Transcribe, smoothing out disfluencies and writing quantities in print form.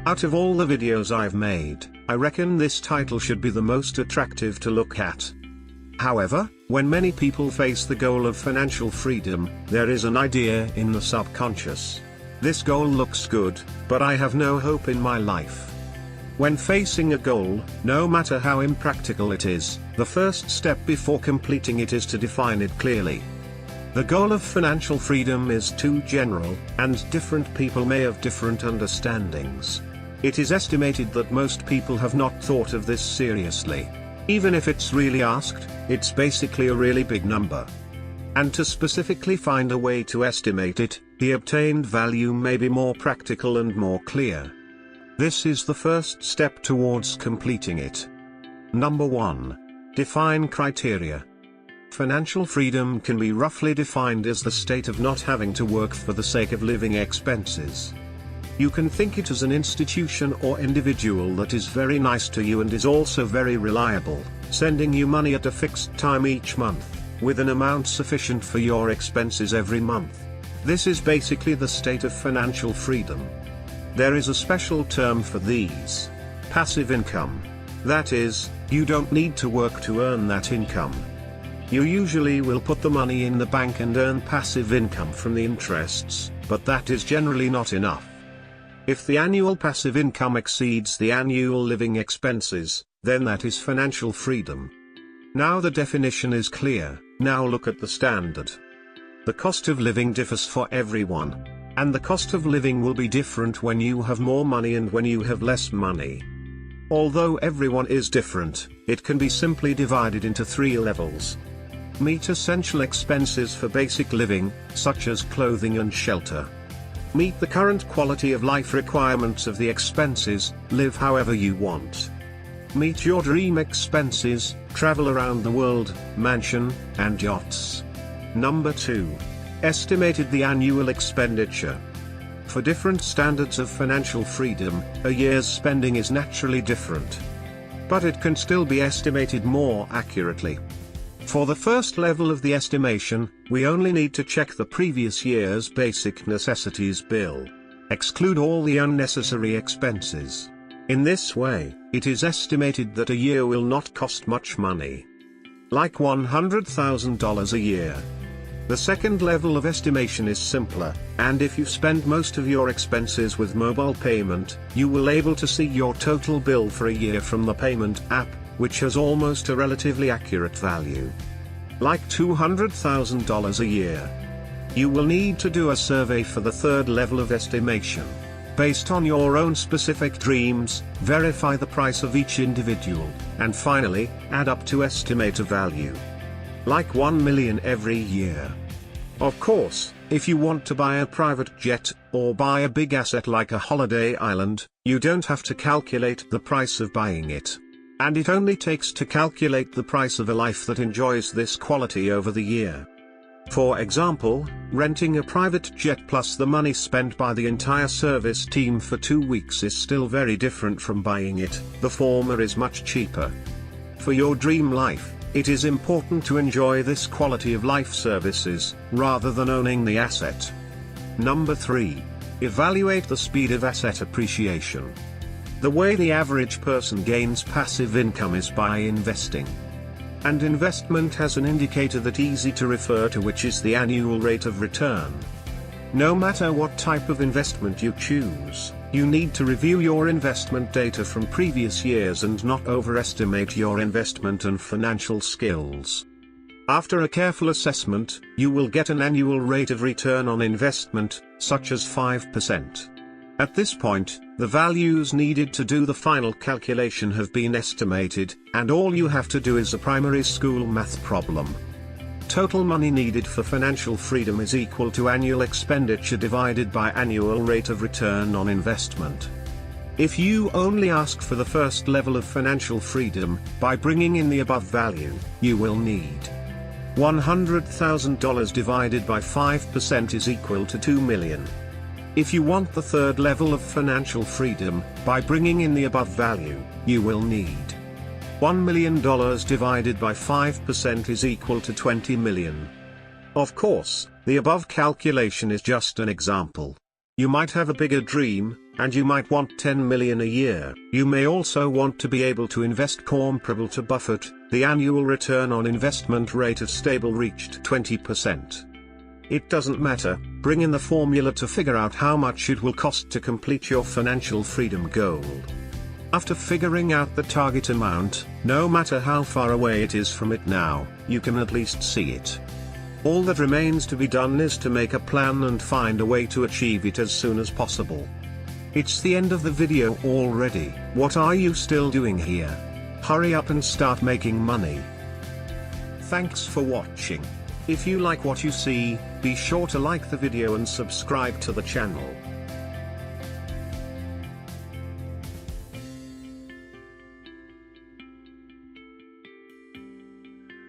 Out of all the videos I've made, I reckon this title should be the most attractive to look at. However, when many people face the goal of financial freedom, there is an idea in the subconscious. This goal looks good, but I have no hope in my life. When facing a goal, no matter how impractical it is, the first step before completing it is to define it clearly. The goal of financial freedom is too general, and different people may have different understandings. It is estimated that most people have not thought of this seriously. Even if it's really asked, it's basically a really big number. And to specifically find a way to estimate it, the obtained value may be more practical and more clear. This is the first step towards completing it. Number 1. Define criteria. Financial freedom can be roughly defined as the state of not having to work for the sake of living expenses. You can think it as an institution or individual that is very nice to you and is also very reliable, sending you money at a fixed time each month, with an amount sufficient for your expenses every month. This is basically the state of financial freedom. There is a special term for these: passive income. That is, you don't need to work to earn that income. You usually will put the money in the bank and earn passive income from the interests, but that is generally not enough. If the annual passive income exceeds the annual living expenses, then that is financial freedom. Now the definition is clear, now look at the standard. The cost of living differs for everyone. And the cost of living will be different when you have more money and when you have less money. Although everyone is different, it can be simply divided into 3 levels. Meet essential expenses for basic living, such as clothing and shelter. Meet the current quality of life requirements of the expenses, live however you want. Meet your dream expenses, travel around the world, mansion, and yachts. Number 2. Estimated the annual expenditure. For different standards of financial freedom, a year's spending is naturally different. But it can still be estimated more accurately. For the first level of the estimation, we only need to check the previous year's basic necessities bill. Exclude all the unnecessary expenses. In this way, it is estimated that a year will not cost much money. Like $100,000 a year. The second level of estimation is simpler, and if you spend most of your expenses with mobile payment, you will be able to see your total bill for a year from the payment app, which has almost a relatively accurate value. Like $200,000 a year. You will need to do a survey for the third level of estimation. Based on your own specific dreams, verify the price of each individual, and finally, add up to estimate a value. Like 1 million every year. Of course, if you want to buy a private jet, or buy a big asset like a holiday island, you don't have to calculate the price of buying it. And it only takes to calculate the price of a life that enjoys this quality over the year. For example, renting a private jet plus the money spent by the entire service team for 2 weeks is still very different from buying it. The former is much cheaper. For your dream life, it is important to enjoy this quality of life services, rather than owning the asset. Number 3. Evaluate the speed of asset appreciation. The way the average person gains passive income is by investing. And investment has an indicator that's easy to refer to, which is the annual rate of return. No matter what type of investment you choose, you need to review your investment data from previous years and not overestimate your investment and financial skills. After a careful assessment, you will get an annual rate of return on investment, such as 5%. At this point, the values needed to do the final calculation have been estimated, and all you have to do is a primary school math problem. Total money needed for financial freedom is equal to annual expenditure divided by annual rate of return on investment. If you only ask for the first level of financial freedom, by bringing in the above value, you will need $100,000 divided by 5% is equal to 2 million. If you want the third level of financial freedom, by bringing in the above value, you will need $1 million divided by 5% is equal to 20 million. Of course, the above calculation is just an example. You might have a bigger dream, and you might want 10 million a year. You may also want to be able to invest comparable to Buffett. The annual return on investment rate of stable reached 20%. It doesn't matter, bring in the formula to figure out how much it will cost to complete your financial freedom goal. After figuring out the target amount, no matter how far away it is from it now, you can at least see it. All that remains to be done is to make a plan and find a way to achieve it as soon as possible. It's the end of the video already. What are you still doing here? Hurry up and start making money. Thanks for watching. If you like what you see, be sure to like the video and subscribe to the channel.